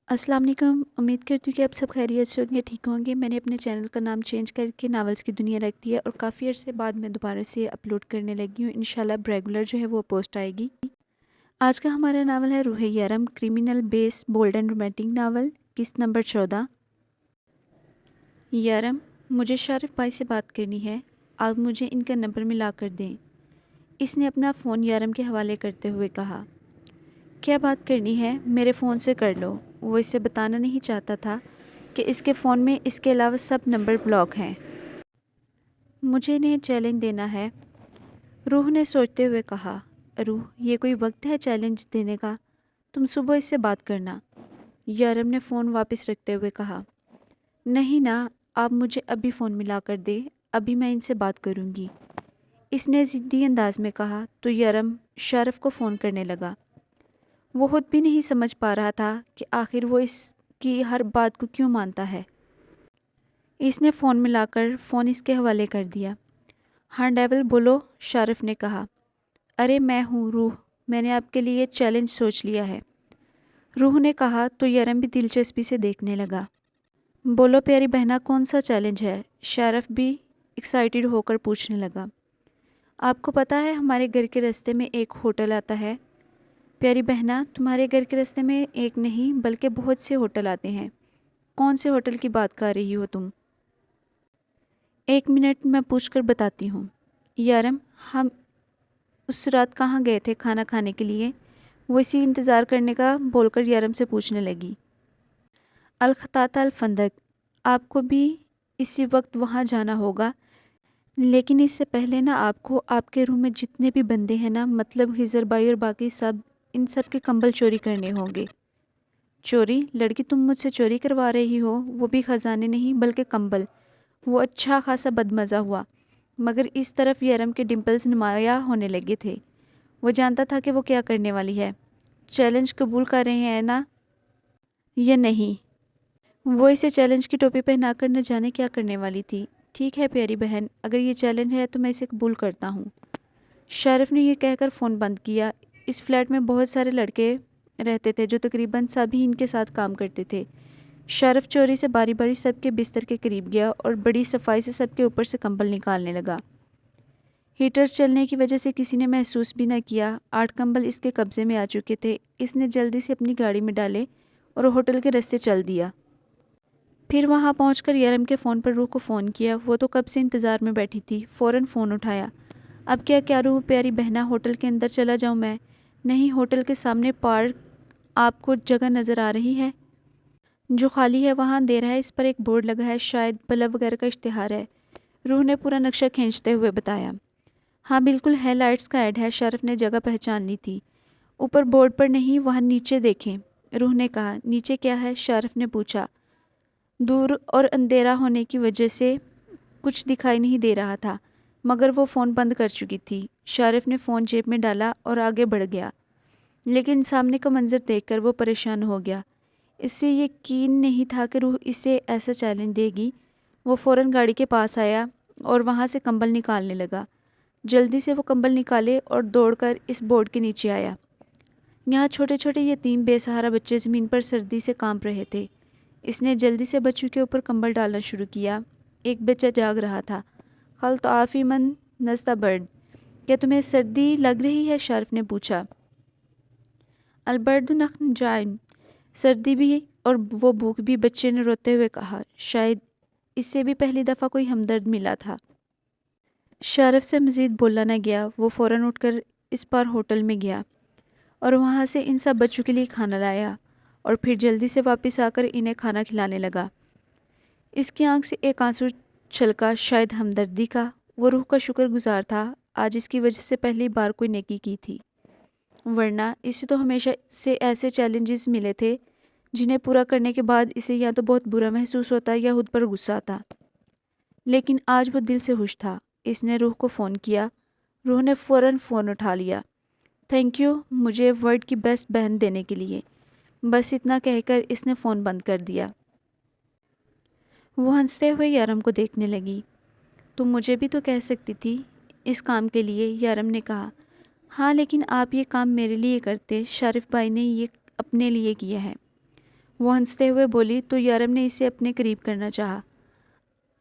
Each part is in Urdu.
السلام علیکم، امید کرتی ہوں کہ آپ سب خیریت سے ہوں گے، ٹھیک ہوں گے۔ میں نے اپنے چینل کا نام چینج کر کے ناولز کی دنیا رکھ دیا اور کافی عرصے بعد میں دوبارہ سے اپلوڈ کرنے لگی ہوں۔ انشاءاللہ اب ریگولر جو ہے وہ پوسٹ آئے گی۔ آج کا ہمارا ناول ہے Rooh Yaram, criminal base bold and romantic novel, قسط نمبر 14۔ یارم، مجھے شارف بھائی سے بات کرنی ہے، آپ مجھے ان کا نمبر ملا کر دیں۔ اس نے اپنا فون یارم کے حوالے کرتے ہوئے کہا۔ کیا بات کرنی ہے؟ میرے فون سے کر لو۔ وہ اسے بتانا نہیں چاہتا تھا کہ اس کے فون میں اس کے علاوہ سب نمبر بلاک ہیں۔ مجھے انہیں چیلنج دینا ہے، روح نے سوچتے ہوئے کہا۔ روح، یہ کوئی وقت ہے چیلنج دینے کا؟ تم صبح اس سے بات کرنا۔ یارم نے فون واپس رکھتے ہوئے کہا۔ نہیں نا، آپ مجھے ابھی فون ملا کر دے، ابھی میں ان سے بات کروں گی۔ اس نے ضدی انداز میں کہا تو یارم شارف کو فون کرنے لگا۔ وہ خود بھی نہیں سمجھ پا رہا تھا کہ آخر وہ اس کی ہر بات کو کیوں مانتا ہے۔ اس نے فون ملا کر فون اس کے حوالے کر دیا۔ ہاں ڈیول بولو، شارف نے کہا۔ ارے میں ہوں روح، میں نے آپ کے لیے چیلنج سوچ لیا ہے، روح نے کہا تو یارم بھی دلچسپی سے دیکھنے لگا۔ بولو پیاری بہنا، کون سا چیلنج ہے؟ شارف بھی ایکسائٹیڈ ہو کر پوچھنے لگا۔ آپ کو پتہ ہے ہمارے گھر کے راستے میں ایک ہوٹل آتا ہے؟ پیاری بہنا، تمہارے گھر کے راستے میں ایک نہیں بلکہ بہت سے ہوٹل آتے ہیں۔ کون سے ہوٹل کی بات کر رہی ہو تم؟ ایک منٹ میں پوچھ کر بتاتی ہوں۔ یارم، ہم اس رات کہاں گئے تھے کھانا کھانے کے لیے؟ وہ اسی انتظار کرنے کا بول کر یارم سے پوچھنے لگی۔ الخطاطہ الفندق، آپ کو بھی اسی وقت وہاں جانا ہوگا، لیکن اس سے پہلے نا آپ کو آپ کے روم میں جتنے بھی بندے ہیں نا، مطلب خضر بھائی اور باقی سب، ان سب کے کمبل چوری کرنے ہوں گے۔ چوری؟ لڑکی تم مجھ سے چوری کروا رہی ہو؟ وہ بھی خزانے نہیں بلکہ کمبل۔ وہ اچھا خاصا بدمزہ ہوا، مگر اس طرف یارم کے ڈمپلز نمایاں ہونے لگے تھے۔ وہ جانتا تھا کہ وہ کیا کرنے والی ہے۔ چیلنج قبول کر رہے ہیں نا یا نہیں؟ وہ اسے چیلنج کی ٹوپی پہنا کر نہ جانے کیا کرنے والی تھی۔ ٹھیک ہے پیاری بہن، اگر یہ چیلنج ہے تو میں اسے قبول کرتا ہوں۔ شارف نے یہ کہہ کر فون بند کیا۔ اس فلیٹ میں بہت سارے لڑکے رہتے تھے جو تقریباً سبھی ان کے ساتھ کام کرتے تھے۔ شارف چوری سے باری باری سب کے بستر کے قریب گیا اور بڑی صفائی سے سب کے اوپر سے کمبل نکالنے لگا۔ ہیٹر چلنے کی وجہ سے کسی نے محسوس بھی نہ کیا۔ 8 کمبل اس کے قبضے میں آ چکے تھے۔ اس نے جلدی سے اپنی گاڑی میں ڈالے اور ہوٹل کے راستے چل دیا۔ پھر وہاں پہنچ کر یارم کے فون پر روح کو فون کیا۔ وہ تو کب سے انتظار میں بیٹھی تھی، فوراً فون اٹھایا۔ اب کیا روح پیاری بہنا، ہوٹل کے اندر چلا جاؤں میں؟ نہیں، ہوٹل کے سامنے پارک آپ کو جگہ نظر آ رہی ہے جو خالی ہے، وہاں دے رہا ہے، اس پر ایک بورڈ لگا ہے، شاید بلب وغیرہ کا اشتہار ہے، روح نے پورا نقشہ کھینچتے ہوئے بتایا۔ ہاں بالکل ہے، لائٹس کا ایڈ ہے، شارف نے جگہ پہچان لی تھی۔ اوپر بورڈ پر نہیں، وہاں نیچے دیکھیں، روح نے کہا۔ نیچے کیا ہے؟ شارف نے پوچھا۔ دور اور اندھیرا ہونے کی وجہ سے کچھ دکھائی نہیں دے رہا تھا، مگر وہ فون بند کر چکی تھی۔ شارف نے فون جیب میں ڈالا اور آگے بڑھ گیا، لیکن سامنے کا منظر دیکھ کر وہ پریشان ہو گیا۔ اس سے یقین نہیں تھا کہ روح اسے ایسا چیلنج دے گی۔ وہ فوراً گاڑی کے پاس آیا اور وہاں سے کمبل نکالنے لگا۔ جلدی سے وہ کمبل نکالے اور دوڑ کر اس بورڈ کے نیچے آیا۔ یہاں چھوٹے چھوٹے یتیم بے سہارا بچے زمین پر سردی سے کانپ رہے تھے۔ اس نے جلدی سے بچوں کے اوپر کمبل ڈالنا شروع کیا۔ ایک بچہ جاگ رہا تھا۔ خلط آفی من نزدہ برڈ، کیا تمہیں سردی لگ رہی ہے؟ شارف نے پوچھا۔ البرد نخن جائن، سردی بھی اور وہ بھوک بھی، بچے نے روتے ہوئے کہا۔ شاید اس سے بھی پہلی دفعہ کوئی ہمدرد ملا تھا۔ شارف سے مزید بولا نہ گیا۔ وہ فوراً اٹھ کر اس بار ہوٹل میں گیا اور وہاں سے ان سب بچوں کے لیے کھانا لایا اور پھر جلدی سے واپس آ کر انہیں کھانا کھلانے لگا۔ اس کی آنکھ سے ایک آنسو چھلکا، شاید ہمدردی کا۔ وہ روح کا شکر گزار تھا، آج اس کی وجہ سے پہلی بار کوئی نیکی کی تھی، ورنہ اسے تو ہمیشہ سے ایسے چیلنجز ملے تھے جنہیں پورا کرنے کے بعد اسے یا تو بہت برا محسوس ہوتا یا خود پر غصہ آتا، لیکن آج وہ دل سے خوش تھا۔ اس نے روح کو فون کیا۔ روح نے فوراً فون اٹھا لیا۔ تھینک یو مجھے ورلڈ کی بیسٹ بہن دینے کے لیے، بس اتنا کہہ کر اس نے فون بند کر دیا۔ وہ ہنستے ہوئے یارم کو دیکھنے لگی۔ تم مجھے بھی تو کہہ سکتی تھی اس کام کے لیے، یارم نے کہا۔ ہاں لیکن آپ یہ کام میرے لیے کرتے، شارف بھائی نے یہ اپنے لیے کیا ہے۔ وہ ہنستے ہوئے بولی تو یارم نے اسے اپنے قریب کرنا چاہا۔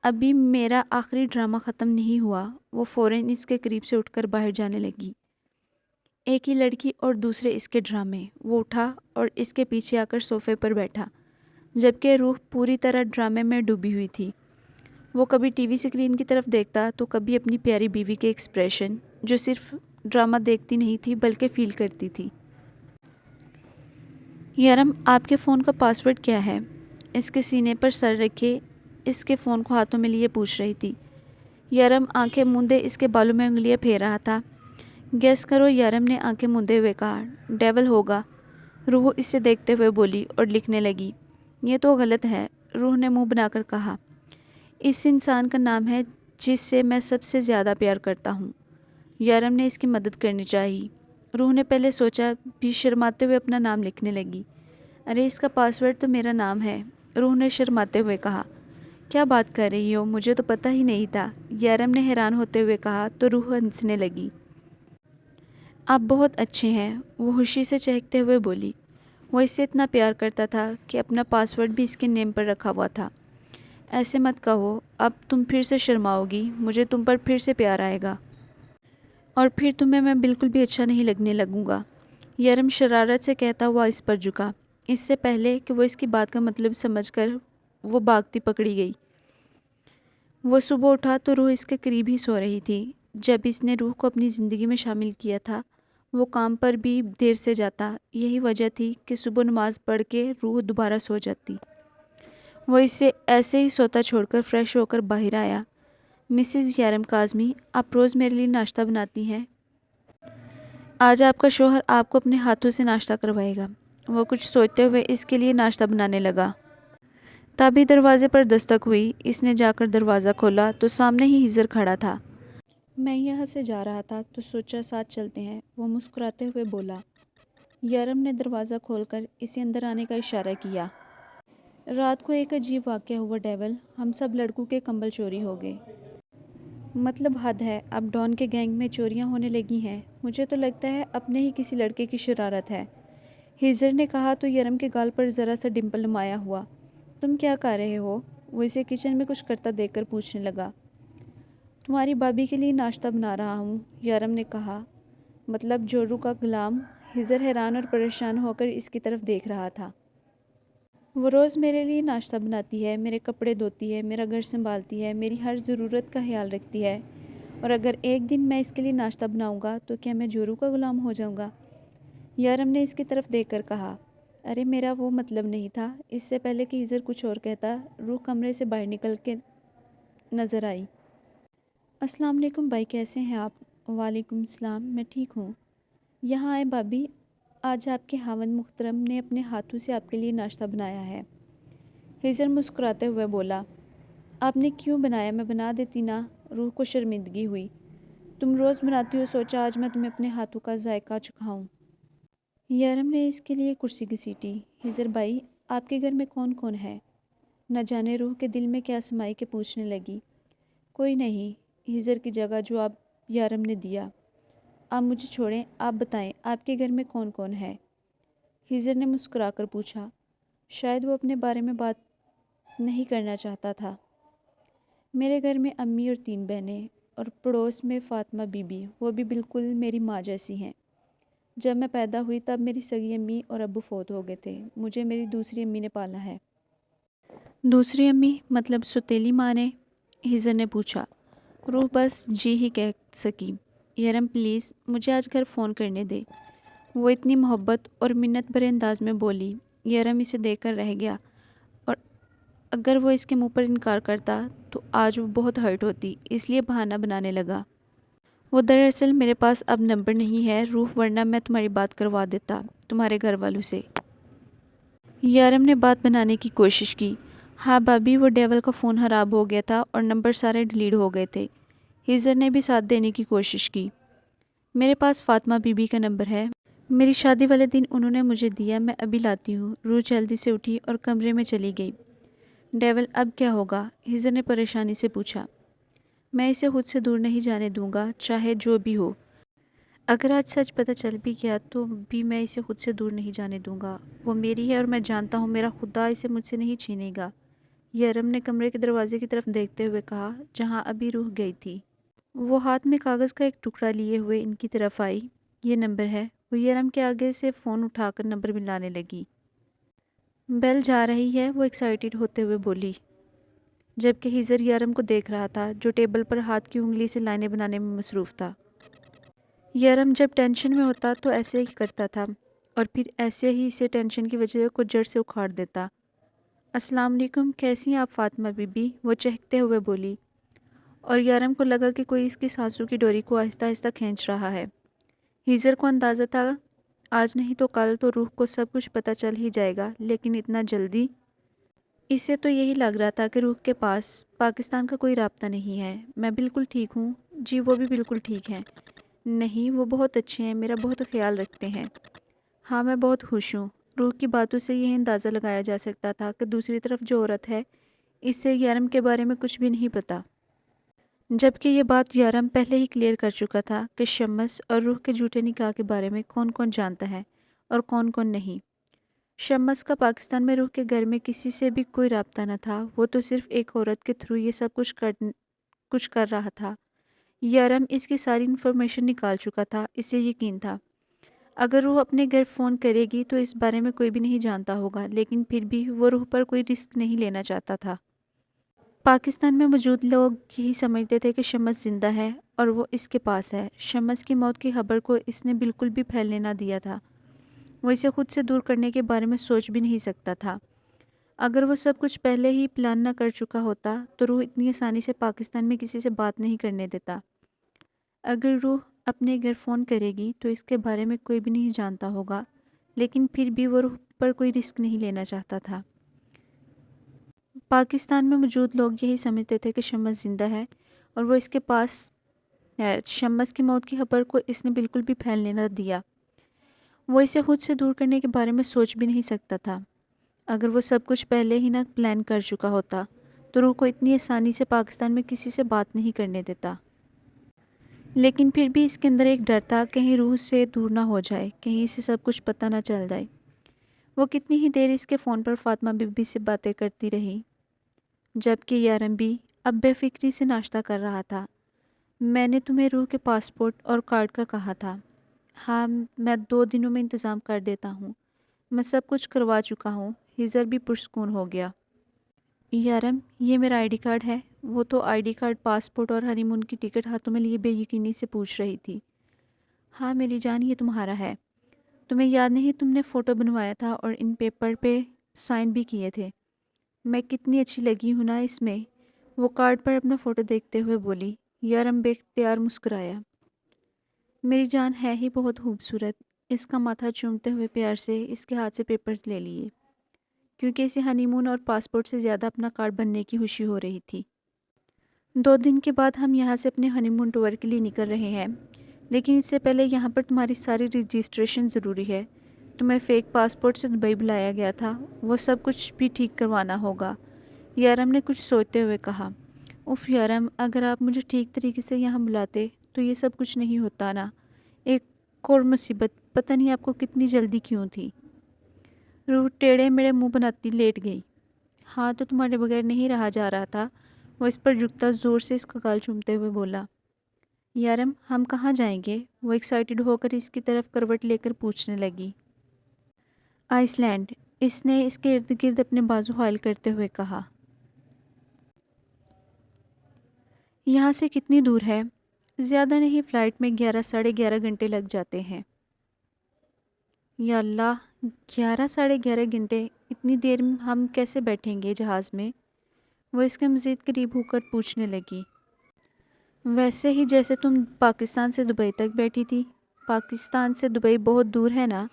ابھی میرا آخری ڈرامہ ختم نہیں ہوا۔ وہ فوراً اس کے قریب سے اٹھ کر باہر جانے لگی۔ ایک ہی لڑکی اور دوسرے اس کے ڈرامے۔ وہ اٹھا اور اس کے پیچھے آ کر صوفے پر بیٹھا، جبکہ روح پوری طرح ڈرامے میں ڈوبی ہوئی تھی۔ وہ کبھی ٹی وی اسکرین کی طرف دیکھتا تو کبھی اپنی پیاری بیوی کے ایکسپریشن، جو صرف ڈرامہ دیکھتی نہیں تھی بلکہ فیل کرتی تھی۔ یارم، آپ کے فون کا پاس ورڈ کیا ہے؟ اس کے سینے پر سر رکھے اس کے فون کو ہاتھوں میں لیے پوچھ رہی تھی۔ یارم آنکھیں موندے اس کے بالوں میں انگلیاں پھیر رہا تھا۔ گیس کرو، یارم نے آنکھیں موندے ہوئے کہا۔ ڈیول ہوگا، روح اسے دیکھتے ہوئے بولی اور لکھنے لگی۔ یہ تو غلط ہے، روح نے منہ بنا کر کہا۔ اس انسان کا نام ہے جس سے میں سب سے زیادہ پیار کرتا ہوں۔ یارم نے اس کی مدد کرنی چاہی۔ روح نے پہلے سوچا بھی شرماتے ہوئے اپنا نام لکھنے لگی۔ ارے اس کا پاس ورڈ تو میرا نام ہے، روح نے شرماتے ہوئے کہا۔ کیا بات کر رہی ہو، مجھے تو پتہ ہی نہیں تھا، یارم نے حیران ہوتے ہوئے کہا تو روح ہنسنے لگی۔ آپ بہت اچھے ہیں، وہ خوشی سے چہکتے ہوئے بولی۔ وہ اس سے اتنا پیار کرتا تھا کہ اپنا پاس ورڈ بھی اس کے نیم پر رکھا ہوا تھا۔ ایسے مت کہو، اب تم پھر سے شرماؤ گی، مجھے تم پر پھر سے پیار آئے گا اور پھر تمہیں میں بالکل بھی اچھا نہیں لگنے لگوں گا، یارم شرارت سے کہتا ہوا اس پر جھکا۔ اس سے پہلے کہ وہ اس کی بات کا مطلب سمجھ کر وہ بھاگتی پکڑی گئی۔ وہ صبح اٹھا تو روح اس کے قریب ہی سو رہی تھی۔ جب اس نے روح کو اپنی زندگی میں شامل کیا تھا، وہ کام پر بھی دیر سے جاتا۔ یہی وجہ تھی کہ صبح نماز پڑھ کے روح دوبارہ سو جاتی۔ وہ اسے ایسے ہی سوتا چھوڑ کر فریش ہو کر باہر آیا۔ مسز یارم کاظمی، آپ روز میرے لیے ناشتہ بناتی ہیں؟ آج آپ کا شوہر آپ کو اپنے ہاتھوں سے ناشتہ کروائے گا۔ وہ کچھ سوچتے ہوئے اس کے لیے ناشتہ بنانے لگا۔ تبھی دروازے پر دستک ہوئی۔ اس نے جا کر دروازہ کھولا تو سامنے ہی ہیزر کھڑا تھا۔ میں یہاں سے جا رہا تھا تو سوچا ساتھ چلتے ہیں، وہ مسکراتے ہوئے بولا۔ یارم نے دروازہ کھول کر اسے اندر آنے کا اشارہ کیا۔ رات کو ایک عجیب واقعہ ہوا ڈیول، ہم سب لڑکوں کے کمبل چوری ہو گئے۔ مطلب حد ہے، اب ڈان کے گینگ میں چوریاں ہونے لگی ہیں۔ مجھے تو لگتا ہے اپنے ہی کسی لڑکے کی شرارت ہے، ہیزر نے کہا تو یارم کے گال پر ذرا سا ڈمپل نمایاں ہوا۔ تم کیا کر رہے ہو؟ وہ اسے کچن میں کچھ کرتا دیکھ کر پوچھنے لگا۔ تمہاری بھابھی کے لیے ناشتہ بنا رہا ہوں، یارم نے کہا۔ مطلب جورو کا غلام؟ ہیزر حیران اور پریشان ہو کر اس کی طرف دیکھ رہا تھا۔ وہ روز میرے لیے ناشتہ بناتی ہے، میرے کپڑے دھوتی ہے، میرا گھر سنبھالتی ہے، میری ہر ضرورت کا خیال رکھتی ہے، اور اگر ایک دن میں اس کے لیے ناشتہ بناؤں گا تو کیا میں جورو کا غلام ہو جاؤں گا؟ یارم نے اس کی طرف دیکھ کر کہا۔ ارے میرا وہ مطلب نہیں تھا۔ اس سے پہلے کہ ہیزر کچھ اور کہتا، روح کمرے سے باہر نکل کے نظر آئی۔ السلام علیکم بھائی، کیسے ہیں آپ؟ وعلیکم السلام، میں ٹھیک ہوں۔ یہاں آئے بھابھی، آج آپ کے خاوند محترم نے اپنے ہاتھوں سے آپ کے لیے ناشتہ بنایا ہے، ہیزر مسکراتے ہوئے بولا۔ آپ نے کیوں بنایا؟ میں بنا دیتی نا، روح کو شرمندگی ہوئی۔ تم روز بناتی ہو، سوچا آج میں تمہیں اپنے ہاتھوں کا ذائقہ چکھاؤں۔ یارم نے اس کے لیے کرسی گھسیٹی۔ ہیزر بھائی، آپ کے گھر میں کون کون ہے؟ نہ جانے روح کے دل میں کیا سمائی کے پوچھنے لگی۔ کوئی نہیں، ہیزر کی جگہ جواب یارم نے دیا۔ آپ مجھے چھوڑیں، آپ بتائیں آپ کے گھر میں کون کون ہے؟ ہیزر نے مسکرا کر پوچھا۔ شاید وہ اپنے بارے میں بات نہیں کرنا چاہتا تھا۔ میرے گھر میں امی اور 3 بہنیں، اور پڑوس میں فاطمہ بی بی، وہ بھی بالکل میری ماں جیسی ہیں۔ جب میں پیدا ہوئی تب میری سگی امی اور ابو فوت ہو گئے تھے، مجھے میری دوسری امی نے پالا ہے۔ دوسری امی مطلب سوتیلی ماں نے؟ ہیزر نے پوچھا۔ روح بس جی ہی کہہ سکی۔ یارم پلیز مجھے آج گھر فون کرنے دے، وہ اتنی محبت اور منت بھرے انداز میں بولی۔ یارم اسے دیکھ کر رہ گیا، اور اگر وہ اس کے منہ پر انکار کرتا تو آج وہ بہت ہرٹ ہوتی، اس لیے بہانہ بنانے لگا۔ وہ دراصل میرے پاس اب نمبر نہیں ہے روح، ورنہ میں تمہاری بات کروا دیتا تمہارے گھر والوں سے۔ یارم نے بات بنانے کی کوشش کی۔ ہاں بھابھی، وہ ڈیول کا فون خراب ہو گیا تھا اور نمبر سارے ڈیلیٹ ہو گئے تھے۔ ہیزر نے بھی ساتھ دینے کی کوشش کی۔ میرے پاس فاطمہ بی بی کا نمبر ہے، میری شادی والے دن انہوں نے مجھے دیا، میں ابھی لاتی ہوں۔ روح جلدی سے اٹھی اور کمرے میں چلی گئی۔ ڈیول اب کیا ہوگا؟ ہیزر نے پریشانی سے پوچھا۔ میں اسے خود سے دور نہیں جانے دوں گا، چاہے جو بھی ہو۔ اگر آج سچ پتہ چل بھی گیا تو بھی میں اسے خود سے دور نہیں جانے دوں گا۔ وہ میری ہے اور میں جانتا ہوں میرا خدا اسے مجھ سے نہیں چھینے گا۔ یرم نے کمرے کے دروازے کی طرف دیکھتے ہوئے کہا جہاں ابھی روح گئی تھی۔ وہ ہاتھ میں کاغذ کا ایک ٹکڑا لیے ہوئے ان کی طرف آئی۔ یہ نمبر ہے۔ وہ یرم کے آگے سے فون اٹھا کر نمبر ملانے لگی۔ بیل جا رہی ہے، وہ ایکسائٹیڈ ہوتے ہوئے بولی، جبکہ ہیزر یارم کو دیکھ رہا تھا جو ٹیبل پر ہاتھ کی انگلی سے لائنیں بنانے میں مصروف تھا۔ یارم جب ٹینشن میں ہوتا تو ایسے ہی کرتا تھا اور پھر ایسے ہی اسے ٹینشن کی وجہ کو جڑ سے اکھاڑ دیتا۔ السلام علیکم، کیسی ہیں آپ فاطمہ بی بی؟ وہ چہکتے ہوئے بولی، اور یارم کو لگا کہ کوئی اس کی سانسوں کی ڈوری کو آہستہ آہستہ کھینچ رہا ہے۔ ہیزر کو اندازہ تھا آج نہیں تو کل تو روح کو سب کچھ پتہ چل ہی جائے گا، لیکن اتنا جلدی؟ اسے تو یہی لگ رہا تھا کہ روح کے پاس پاکستان کا کوئی رابطہ نہیں ہے۔ میں بالکل ٹھیک ہوں جی، وہ بھی بالکل ٹھیک ہیں۔ نہیں، وہ بہت اچھے ہیں، میرا بہت خیال رکھتے ہیں۔ ہاں، میں بہت خوش ہوں۔ روح کی باتوں سے یہ اندازہ لگایا جا سکتا تھا کہ دوسری طرف جو عورت ہے اسے یارم کے بارے میں کچھ بھی نہیں پتہ، جبکہ یہ بات یارم پہلے ہی کلیئر کر چکا تھا کہ شمس اور روح کے جھوٹے نکاح کے بارے میں کون کون جانتا ہے اور کون کون نہیں۔ شمس کا پاکستان میں روح کے گھر میں کسی سے بھی کوئی رابطہ نہ تھا، وہ تو صرف ایک عورت کے تھرو یہ سب کچھ کر رہا تھا۔ یارم اس کی ساری انفارمیشن نکال چکا تھا، اسے یقین تھا اگر روح اپنے گھر فون کرے گی تو اس بارے میں کوئی بھی نہیں جانتا ہوگا، لیکن پھر بھی وہ روح پر کوئی رسک نہیں لینا چاہتا تھا۔ پاکستان میں موجود لوگ یہی سمجھتے تھے کہ شمس زندہ ہے اور وہ اس کے پاس ہے۔ شمس کی موت کی خبر کو اس نے بالکل بھی پھیلنے نہ دیا تھا۔ وہ اسے خود سے دور کرنے کے بارے میں سوچ بھی نہیں سکتا تھا۔ اگر وہ سب کچھ پہلے ہی پلان نہ کر چکا ہوتا تو روح اتنی آسانی سے پاکستان میں کسی سے بات نہیں کرنے دیتا۔ اگر روح اپنے گھر فون کرے گی تو اس کے بارے میں کوئی بھی نہیں جانتا ہوگا، لیکن پھر بھی وہ روح پر کوئی رسک نہیں لینا چاہتا تھا۔ پاکستان میں موجود لوگ یہی سمجھتے تھے کہ شمس زندہ ہے اور وہ اس کے پاس ہے۔ شمس کی موت کی خبر کو اس نے بالکل بھی پھیلنے نہ دیا۔ وہ اسے خود سے دور کرنے کے بارے میں سوچ بھی نہیں سکتا تھا۔ اگر وہ سب کچھ پہلے ہی نہ پلان کر چکا ہوتا تو روح کو اتنی آسانی سے پاکستان میں کسی سے بات نہیں کرنے دیتا۔ لیکن پھر بھی اس کے اندر ایک ڈر تھا، کہیں روح سے دور نہ ہو جائے، کہیں اسے سب کچھ پتہ نہ چل جائے۔ وہ کتنی ہی دیر اس کے فون پر فاطمہ بی بی سے باتیں کرتی رہی، جبکہ یارم بھی اب بے فکری سے ناشتہ کر رہا تھا۔ میں نے تمہیں روح کے پاسپورٹ اور کارڈ کا کہا تھا۔ ہاں، میں 2 دنوں میں انتظام کر دیتا ہوں۔ میں سب کچھ کروا چکا ہوں۔ ہیزر بھی پرسکون ہو گیا۔ یارم، یہ میرا آئی ڈی کارڈ ہے۔ وہ تو آئی ڈی کارڈ، پاسپورٹ اور ہنی مون کی ٹکٹ ہاتھوں میں لیے بے یقینی سے پوچھ رہی تھی۔ ہاں میری جان، یہ تمہارا ہے۔ تمہیں یاد نہیں تم نے فوٹو بنوایا تھا اور ان پیپر پہ سائن بھی کیے تھے؟ میں کتنی اچھی لگی ہوں نا اس میں؟ وہ کارڈ پر اپنا فوٹو دیکھتے ہوئے بولی۔ یارم بے اختیار مسکرایا۔ میری جان ہے ہی بہت خوبصورت۔ اس کا ماتھا چومتے ہوئے پیار سے اس کے ہاتھ سے پیپرز لے لیے، کیونکہ اسے ہنی مون اور پاسپورٹ سے زیادہ اپنا کارڈ بننے کی خوشی ہو رہی تھی۔ 2 دن کے بعد ہم یہاں سے اپنے ہنی مون ٹور کے لیے نکل رہے ہیں، لیکن اس سے پہلے یہاں پر تمہاری ساری رجسٹریشن ضروری ہے۔ تمہیں فیک پاسپورٹ سے دبئی بلایا گیا تھا، وہ سب کچھ بھی ٹھیک کروانا ہوگا۔ یارم نے کچھ سوچتے ہوئے کہا۔ اف یارم، اگر آپ مجھے ٹھیک طریقے سے یہاں بلاتے تو یہ سب کچھ نہیں ہوتا نا۔ ایک اور مصیبت، پتہ نہیں آپ کو کتنی جلدی کیوں تھی؟ روح ٹیڑھے میڑے منہ بناتی لیٹ گئی۔ ہاں تو تمہارے بغیر نہیں رہا جا رہا تھا، وہ اس پر جھکتا زور سے اس کا گال چومتے ہوئے بولا۔ یارم، ہم کہاں جائیں گے؟ وہ ایکسائٹیڈ ہو کر اس کی طرف کروٹ لے کر پوچھنے لگی۔ آئس لینڈ، اس نے اس کے ارد گرد اپنے بازو حائل کرتے ہوئے کہا۔ یہاں سے کتنی دور ہے؟ زیادہ نہیں، فلائٹ میں 11 ساڑھے 11 گھنٹے لگ جاتے ہیں۔ یا اللہ، 11 ساڑھے 11 گھنٹے! اتنی دیر ہم کیسے بیٹھیں گے جہاز میں؟ وہ اس کے مزید قریب ہو کر پوچھنے لگی۔ ویسے ہی جیسے تم پاکستان سے دبئی تک بیٹھی تھی۔ پاکستان سے دبئی بہت دور ہے نا؟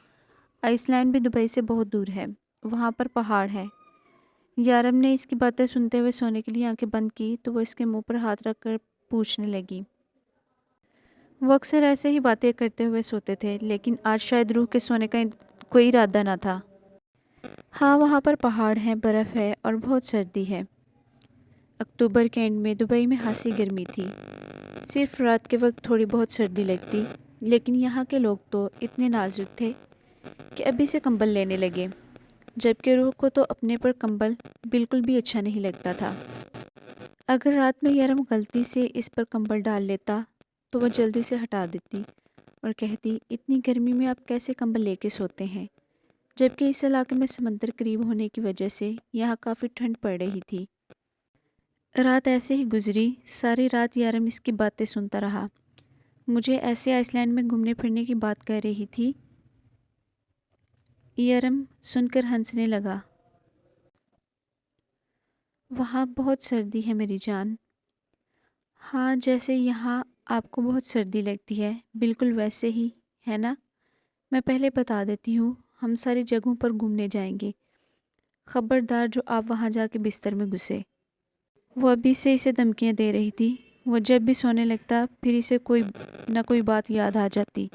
آئس لینڈ بھی دبئی سے بہت دور ہے، وہاں پر پہاڑ ہے۔ یارم نے اس کی باتیں سنتے ہوئے سونے کے لیے آنکھیں بند کی تو وہ اس کے منہ پر ہاتھ رکھ کر پوچھنے لگی۔ وہ اکثر ایسے ہی باتیں کرتے ہوئے سوتے تھے، لیکن آج شاید روح کے سونے کا کوئی ارادہ نہ تھا۔ ہاں، وہاں پر پہاڑ ہیں، برف ہے اور بہت سردی ہے۔ اکتوبر کے اینڈ میں دبئی میں خاصی گرمی تھی، صرف رات کے وقت تھوڑی بہت سردی لگتی، لیکن یہاں کے لوگ تو اتنے نازک تھے کہ ابھی سے کمبل لینے لگے، جبکہ روح کو تو اپنے پر کمبل بالکل بھی اچھا نہیں لگتا تھا۔ اگر رات میں یارم غلطی سے اس پر کمبل ڈال لیتا تو وہ جلدی سے ہٹا دیتی اور کہتی، اتنی گرمی میں آپ کیسے کمبل لے کے سوتے ہیں؟ جبکہ اس علاقے میں سمندر قریب ہونے کی وجہ سے یہاں کافی ٹھنڈ پڑ رہی تھی۔ رات ایسے ہی گزری، ساری رات یارم اس کی باتیں سنتا رہا۔ مجھے ایسے آئس لینڈ میں گھومنے پھرنے کی بات کر رہی تھی۔ یارم سن کر ہنسنے لگا۔ وہاں بہت سردی ہے میری جان۔ ہاں، جیسے یہاں آپ کو بہت سردی لگتی ہے، بالکل ویسے ہی ہے نا؟ میں پہلے بتا دیتی ہوں، ہم ساری جگہوں پر گھومنے جائیں گے، خبردار جو آپ وہاں جا کے بستر میں گھسے۔ وہ ابھی سے اسے دھمکیاں دے رہی تھی۔ وہ جب بھی سونے لگتا پھر اسے کوئی نہ کوئی بات یاد آ جاتی۔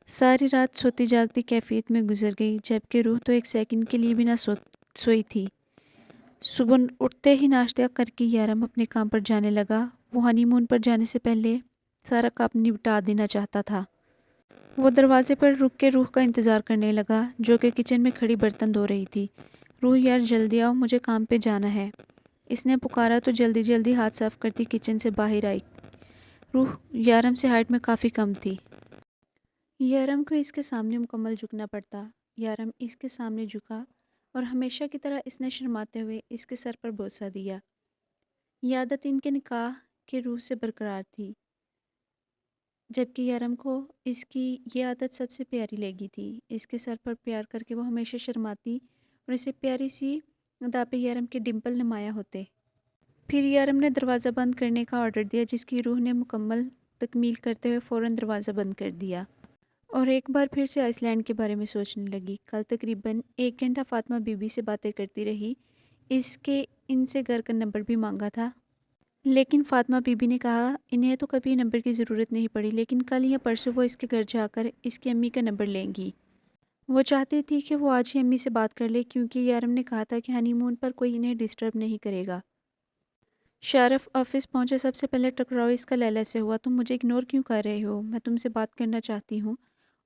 ساری رات سوتی جاگتی کیفیت میں گزر گئی، جبکہ روح تو ایک سیکنڈ کے لیے بھی نہ سوئی تھی۔ صبح اٹھتے ہی ناشتہ کر کے یارم اپنے کام پر جانے لگا۔ وہ ہنی مون پر جانے سے پہلے سارا کام نپٹا دینا چاہتا تھا۔ وہ دروازے پر رک کے روح کا انتظار کرنے لگا، جو کہ کچن میں کھڑی برتن دھو رہی تھی۔ روح یار جلدی آؤ، مجھے کام پہ جانا ہے۔ اس نے پکارا تو جلدی جلدی ہاتھ صاف کرتی کچن سے باہر آئی۔ روح یارم سے ہائٹ میں کافی کم تھی۔ یارم کو اس کے سامنے مکمل جھکنا پڑتا۔ یارم اس کے سامنے جھکا اور ہمیشہ کی طرح اس نے شرماتے ہوئے اس کے سر پر بوسہ دیا۔ یہ عادت ان کے نکاح کے روح سے برقرار تھی، جبکہ یارم کو اس کی یہ عادت سب سے پیاری لگی تھی۔ اس کے سر پر پیار کر کے وہ ہمیشہ شرماتی اور اسے پیاری سی ادا پہ یارم کے ڈمپل نمایاں ہوتے۔ پھر یارم نے دروازہ بند کرنے کا آرڈر دیا، جس کی روح نے مکمل تکمیل کرتے ہوئے فوراً دروازہ بند کر دیا اور ایک بار پھر سے آئس لینڈ کے بارے میں سوچنے لگی۔ کل تقریباً 1 گھنٹہ فاطمہ بی بی سے باتیں کرتی رہی، اس کے ان سے گھر کا نمبر بھی مانگا تھا، لیکن فاطمہ بی بی نے کہا انہیں تو کبھی نمبر کی ضرورت نہیں پڑی، لیکن کل یا پرسوں وہ اس کے گھر جا کر اس کی امی کا نمبر لیں گی۔ وہ چاہتی تھی کہ وہ آج ہی امی سے بات کر لے، کیونکہ یارم نے کہا تھا کہ ہنی مون پر کوئی انہیں ڈسٹرب نہیں کرے گا۔ شارف آفس پہنچے سب سے پہلے ٹکراؤ اس کا لیلا سے ہوا۔ تم مجھے اگنور کیوں کر رہے ہو؟ میں تم سے بات کرنا چاہتی ہوں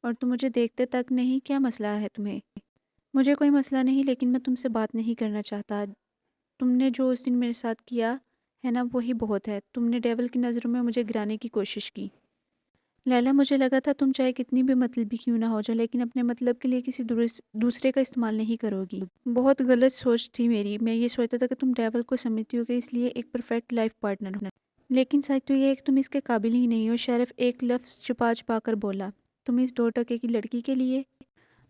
اور تم مجھے دیکھتے تک نہیں، کیا مسئلہ ہے تمہیں؟ مجھے کوئی مسئلہ نہیں، لیکن میں تم سے بات نہیں کرنا چاہتا۔ تم نے جو اس دن میرے ساتھ کیا ہے نا، وہی بہت ہے۔ تم نے ڈیول کی نظروں میں مجھے گرانے کی کوشش کی۔ لیلا، مجھے لگا تھا تم چاہے کتنی بھی مطلبی کیوں نہ ہو جاؤ، لیکن اپنے مطلب کے لیے کسی دوسرے کا استعمال نہیں کرو گی۔ بہت غلط سوچ تھی میری۔ میں یہ سوچتا تھا کہ تم ڈیول کو سمجھتی ہو کہ اس لیے ایک پرفیکٹ لائف پارٹنر ہونا، لیکن سچ تو یہ ہے کہ تم اس کے قابل ہی نہیں ہو۔ شارف ایک لفظ چھپا چھپا کر بولا، تم اس 2 ٹکے کی لڑکی کے لیے؟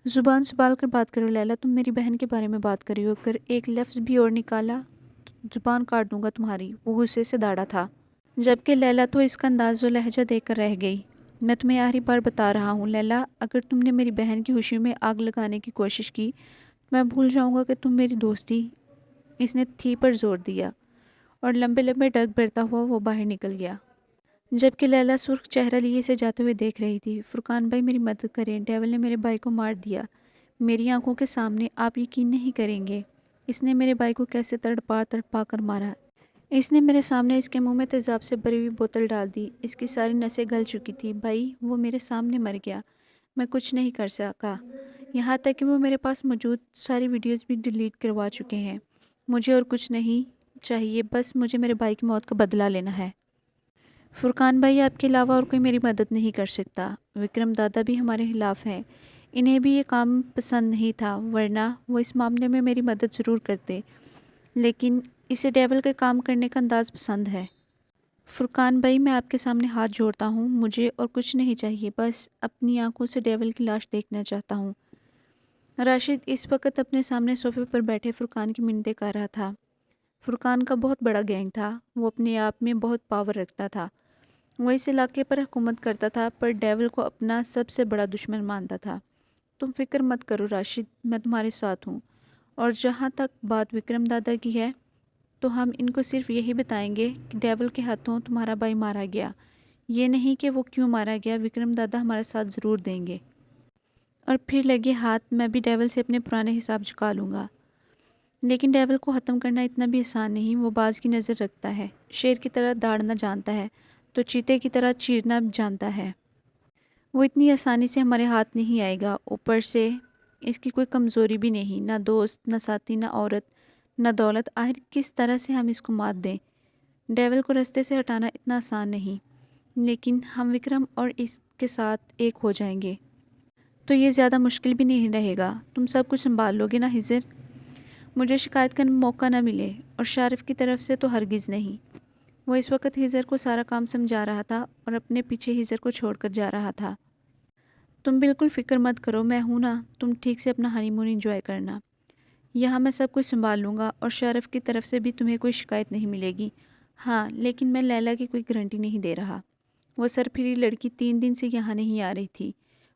زبان سنبھال کر بات کرو لیلا، تم میری بہن کے بارے میں بات کر رہی ہو، اگر ایک لفظ بھی اور نکالا تو زبان کاٹ دوں گا تمہاری۔ وہ غصے سے داڑا تھا، جبکہ لیلا تو اس کا انداز و لہجہ دیکھ کر رہ گئی۔ میں تمہیں آخری بار بتا رہا ہوں لیلا، اگر تم نے میری بہن کی خوشیوں میں آگ لگانے کی کوشش کی تو میں بھول جاؤں گا کہ تم میری دوستی۔ اس نے تھی پر زور دیا اور لمبے لمبے ڈگ بھرتا ہوا وہ باہر نکل گیا، جبکہ لیلا سرخ چہرہ لیے اسے جاتے ہوئے دیکھ رہی تھی۔ فرقان بھائی میری مدد کریں، ڈیول نے میرے بھائی کو مار دیا میری آنکھوں کے سامنے، آپ یقین نہیں کریں گے اس نے میرے بھائی کو کیسے تڑپا تڑپا کر مارا۔ اس نے میرے سامنے اس کے منہ میں تیزاب سے بھری ہوئی بوتل ڈال دی، اس کی ساری نسیں گل چکی تھی۔ بھائی وہ میرے سامنے مر گیا، میں کچھ نہیں کر سکا، یہاں تک کہ وہ میرے پاس موجود ساری ویڈیوز بھی ڈیلیٹ کروا چکے ہیں۔ مجھے اور کچھ نہیں چاہیے، بس مجھے میرے بھائی کی موت کا بدلہ لینا ہے۔ فرقان بھائی آپ کے علاوہ اور کوئی میری مدد نہیں کر سکتا۔ وکرم دادا بھی ہمارے خلاف ہیں، انہیں بھی یہ کام پسند نہیں تھا، ورنہ وہ اس معاملے میں میری مدد ضرور کرتے، لیکن اسے ڈیول کے کام کرنے کا انداز پسند ہے۔ فرقان بھائی میں آپ کے سامنے ہاتھ جوڑتا ہوں، مجھے اور کچھ نہیں چاہیے، بس اپنی آنکھوں سے ڈیول کی لاش دیکھنا چاہتا ہوں۔ راشد اس وقت اپنے سامنے صوفے پر بیٹھے فرقان کی منتیں کر رہا تھا۔ فرقان کا بہت بڑا گینگ تھا، وہ اپنے آپ میں بہت پاور رکھتا تھا، وہ اس علاقے پر حکومت کرتا تھا، پر ڈیول کو اپنا سب سے بڑا دشمن مانتا تھا۔ تم فکر مت کرو راشد، میں تمہارے ساتھ ہوں، اور جہاں تک بات وکرم دادا کی ہے تو ہم ان کو صرف یہی بتائیں گے کہ ڈیول کے ہاتھوں تمہارا بھائی مارا گیا، یہ نہیں کہ وہ کیوں مارا گیا۔ وکرم دادا ہمارا ساتھ ضرور دیں گے، اور پھر لگے ہاتھ میں بھی ڈیول سے اپنے پرانے حساب چکا لوں گا۔ لیکن ڈیول کو ختم کرنا اتنا بھی آسان نہیں، وہ باز کی نظر رکھتا ہے، شیر کی طرح داڑنا جانتا ہے تو چیتے کی طرح چیرنا جانتا ہے۔ وہ اتنی آسانی سے ہمارے ہاتھ نہیں آئے گا، اوپر سے اس کی کوئی کمزوری بھی نہیں، نہ دوست، نہ ساتھی، نہ عورت، نہ دولت۔ آخر کس طرح سے ہم اس کو مات دیں؟ ڈیول کو رستے سے ہٹانا اتنا آسان نہیں، لیکن ہم وکرم اور اس کے ساتھ ایک ہو جائیں گے تو یہ زیادہ مشکل بھی نہیں رہے گا۔ تم سب کچھ سنبھال لو گے نا ہزر؟ مجھے شکایت کا موقع نہ ملے، اور شارف کی طرف سے تو ہرگز نہیں۔ وہ اس وقت ہزر کو سارا کام سمجھا رہا تھا اور اپنے پیچھے ہزر کو چھوڑ کر جا رہا تھا۔ تم بالکل فکر مت کرو، میں ہوں نا، تم ٹھیک سے اپنا ہنی مون انجوائے کرنا۔ یہاں میں سب کچھ سنبھال لوں گا، اور شارف کی طرف سے بھی تمہیں کوئی شکایت نہیں ملے گی۔ ہاں، لیکن میں لیلا کی کوئی گارنٹی نہیں دے رہا۔ وہ سرپھری لڑکی 3 دن سے یہاں نہیں آ رہی تھی،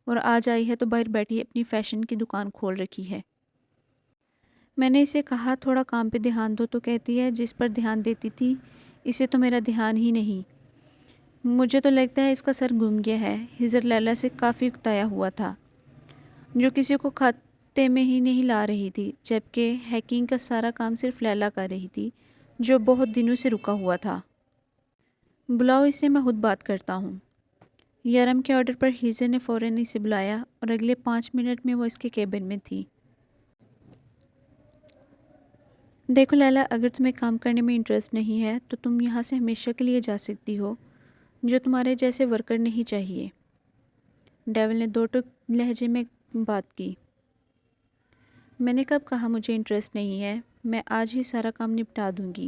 اور آج آئی ہے تو باہر بیٹھی اپنی فیشن کی دکان کھول رکھی ہے۔ میں نے اسے کہا تھوڑا کام پہ دھیان دو تو کہتی ہے جس پر دھیان دیتی تھی اسے تو میرا دھیان ہی نہیں۔ مجھے تو لگتا ہے اس کا سر گم گیا ہے۔ ہزر لیلا سے کافی اکتایا ہوا تھا، جو کسی کو کھاتے میں ہی نہیں لا رہی تھی، جبکہ ہیکنگ کا سارا کام صرف لیلا کر رہی تھی، جو بہت دنوں سے رکا ہوا تھا۔ بلاؤ اسے، میں خود بات کرتا ہوں۔ یارم کے آرڈر پر ہزر نے فوراً اسے بلایا، اور اگلے 5 منٹ میں وہ اس کے کیبن میں تھی۔ دیکھو لیلا، اگر تمہیں کام کرنے میں انٹرسٹ نہیں ہے تو تم یہاں سے ہمیشہ کے لیے جا سکتی ہو۔ جو تمہارے جیسے ورکر نہیں چاہیے۔ ڈیول نے دو ٹوک لہجے میں بات کی۔ میں نے کب کہا مجھے انٹرسٹ نہیں ہے؟ میں آج ہی سارا کام نپٹا دوں گی۔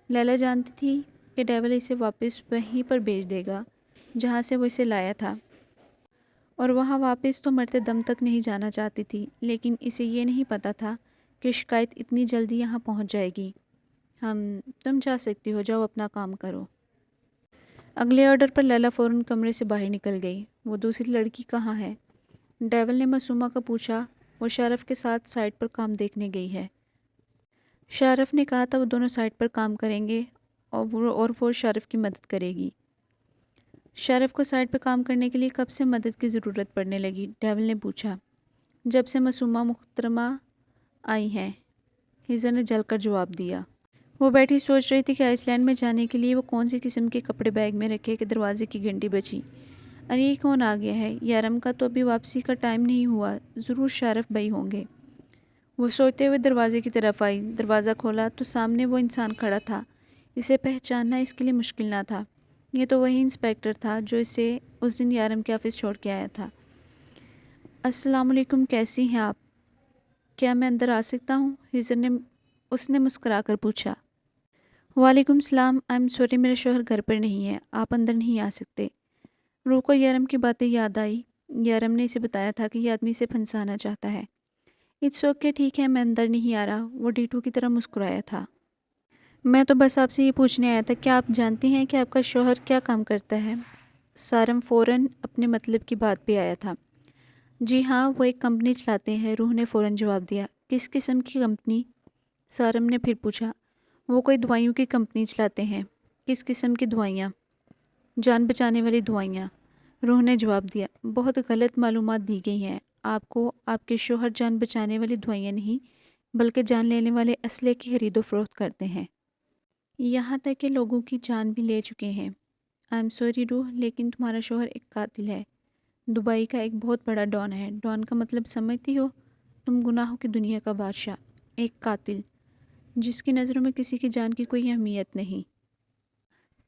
لیلا جانتی تھی کہ ڈیول اسے واپس وہیں پر بھیج دے گا جہاں سے وہ اسے لایا تھا، اور وہاں واپس تو مرتے دم تک نہیں جانا چاہتی تھی، لیکن اسے یہ نہیں پتہ تھا کہ شکایت اتنی جلدی یہاں پہنچ جائے گی۔ تم جا سکتی ہو، جاؤ اپنا کام کرو۔ اگلے آرڈر پر لیلا فوراً کمرے سے باہر نکل گئی۔ وہ دوسری لڑکی کہاں ہے؟ ڈیول نے معصومہ کو پوچھا۔ وہ شارف کے ساتھ سائٹ پر کام دیکھنے گئی ہے۔ شارف نے کہا تھا وہ دونوں سائٹ پر کام کریں گے، اور وہ شارف کی مدد کرے گی۔ شارف کو سائٹ پر کام کرنے کے لیے کب سے مدد کی ضرورت پڑنے لگی؟ ڈیول نے پوچھا۔ جب سے معصومہ محترمہ آئی ہیں، ہزر نے جل کر جواب دیا۔ وہ بیٹھی سوچ رہی تھی کہ آئس لینڈ میں جانے کے لیے وہ کون سی قسم کے کپڑے بیگ میں رکھے کہ دروازے کی گھنٹی بجی۔ ارے یہ کون آ گیا ہے؟ یارم کا تو ابھی واپسی کا ٹائم نہیں ہوا، ضرور شارف بھائی ہوں گے۔ وہ سوچتے ہوئے دروازے کی طرف آئی۔ دروازہ کھولا تو سامنے وہ انسان کھڑا تھا۔ اسے پہچاننا اس کے لیے مشکل نہ تھا، یہ تو وہی انسپیکٹر تھا جو اسے اس دن یارم کے آفس چھوڑ کے آیا تھا۔ السلام علیکم، کیسی ہیں آپ؟ کیا میں اندر آ سکتا ہوں؟ اس نے مسکرا کر پوچھا۔ وعلیکم السلام، آئی ایم سوری، میرے شوہر گھر پر نہیں ہے، آپ اندر نہیں آ سکتے۔ روح کو یارم کی باتیں یاد آئی۔ یارم نے اسے بتایا تھا کہ یہ آدمی اسے پھنسانا چاہتا ہے۔ اٹس اوکے، ٹھیک ہے، میں اندر نہیں آ رہا، وہ ڈیٹو کی طرح مسکرایا تھا۔ میں تو بس آپ سے یہ پوچھنے آیا تھا، کیا آپ جانتی ہیں کہ آپ کا شوہر کیا کام کرتا ہے؟ سارم فوراً اپنے مطلب کی بات پہ آیا تھا۔ جی ہاں، وہ ایک کمپنی چلاتے ہیں، روح نے فوراً جواب دیا۔ کس قسم کی کمپنی؟ سارم نے پھر پوچھا۔ وہ کوئی دوائیوں کی کمپنی چلاتے ہیں۔ کس قسم کی دوائیاں؟ جان بچانے والی دوائیاں، روح نے جواب دیا۔ بہت غلط معلومات دی گئی ہیں آپ کو، آپ کے شوہر جان بچانے والی دوائیاں نہیں بلکہ جان لینے والے اسلحے کی خرید و فروخت کرتے ہیں، یہاں تک کہ لوگوں کی جان بھی لے چکے ہیں۔ آئی ایم سوری روح، لیکن تمہارا شوہر ایک قاتل ہے، دبئی کا ایک بہت بڑا ڈان ہے۔ ڈان کا مطلب سمجھتی ہو؟ تم گناہوں کی دنیا کا بادشاہ، ایک قاتل جس کی نظروں میں کسی کی جان کی کوئی اہمیت نہیں۔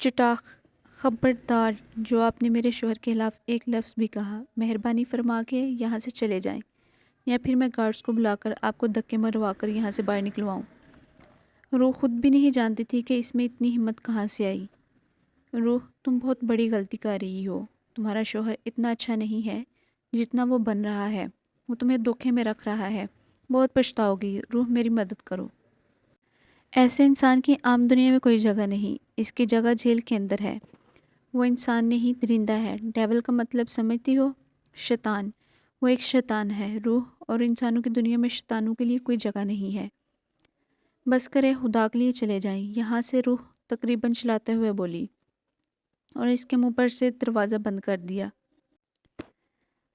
چٹاخ، خبردار، جو آپ نے میرے شوہر کے خلاف ایک لفظ بھی کہا، مہربانی فرما کے یہاں سے چلے جائیں، یا پھر میں گارڈز کو بلا کر آپ کو دھکے مروا کر یہاں سے باہر نکلواؤں۔ روح خود بھی نہیں جانتی تھی کہ اس میں اتنی ہمت کہاں سے آئی۔ روح، تم بہت بڑی غلطی کر رہی ہو، تمہارا شوہر اتنا اچھا نہیں ہے جتنا وہ بن رہا ہے، وہ تمہیں دھوکے میں رکھ رہا ہے، بہت پچھتاؤ گی۔ روح، میری مدد کرو۔ ایسے انسان کی عام دنیا میں کوئی جگہ نہیں، اس کی جگہ جیل کے اندر ہے۔ وہ انسان نہیں، درندہ ہے۔ ڈیول کا مطلب سمجھتی ہو؟ شیطان، وہ ایک شیطان ہے روح، اور انسانوں کی دنیا میں شیطانوں کے لیے کوئی جگہ نہیں ہے۔ بس کرے، خدا کے لیے چلے جائیں یہاں سے، روح تقریباً چلاتے ہوئے بولی، اور اس کے منہ پر سے دروازہ بند کر دیا۔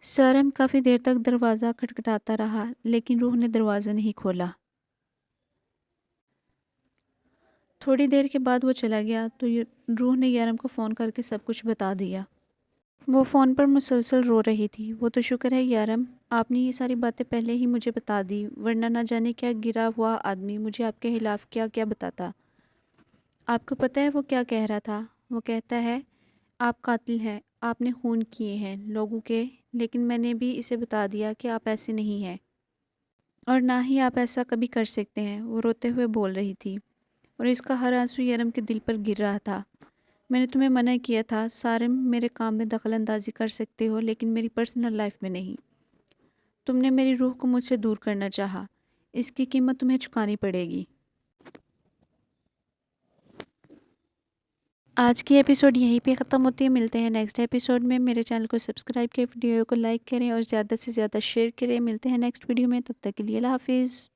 سارم کافی دیر تک دروازہ کھٹکھٹاتا رہا، لیکن روح نے دروازہ نہیں کھولا۔ تھوڑی دیر کے بعد وہ چلا گیا تو روح نے یارم کو فون کر کے سب کچھ بتا دیا۔ وہ فون پر مسلسل رو رہی تھی۔ وہ تو شکر ہے یارم، آپ نے یہ ساری باتیں پہلے ہی مجھے بتا دی، ورنہ نہ جانے کیا گرا ہوا آدمی مجھے آپ کے خلاف کیا کیا بتاتا۔ آپ کو پتہ ہے وہ کیا کہہ رہا تھا؟ وہ کہتا ہے آپ قاتل ہیں، آپ نے خون کیے ہیں لوگوں کے، لیکن میں نے بھی اسے بتا دیا کہ آپ ایسے نہیں ہیں اور نہ ہی آپ ایسا کبھی کر سکتے ہیں۔ وہ روتے ہوئے بول رہی تھی اور اس کا ہر آنسو یارم کے دل پر گر رہا تھا۔ میں نے تمہیں منع کیا تھا سارم، میرے کام میں دخل اندازی کر سکتے ہو لیکن میری پرسنل لائف میں نہیں۔ تم نے میری روح کو مجھ سے دور کرنا چاہا، اس کی قیمت تمہیں چکانی پڑے گی۔ آج کی ایپیسوڈ یہیں پہ ختم ہوتی ہے، ملتے ہیں نیکسٹ ایپیسوڈ میں۔ میرے چینل کو سبسکرائب کریں، ویڈیو کو لائک کریں اور زیادہ سے زیادہ شیئر کریں۔ ملتے ہیں نیکسٹ ویڈیو میں، تب تک کے لیے اللہ حافظ۔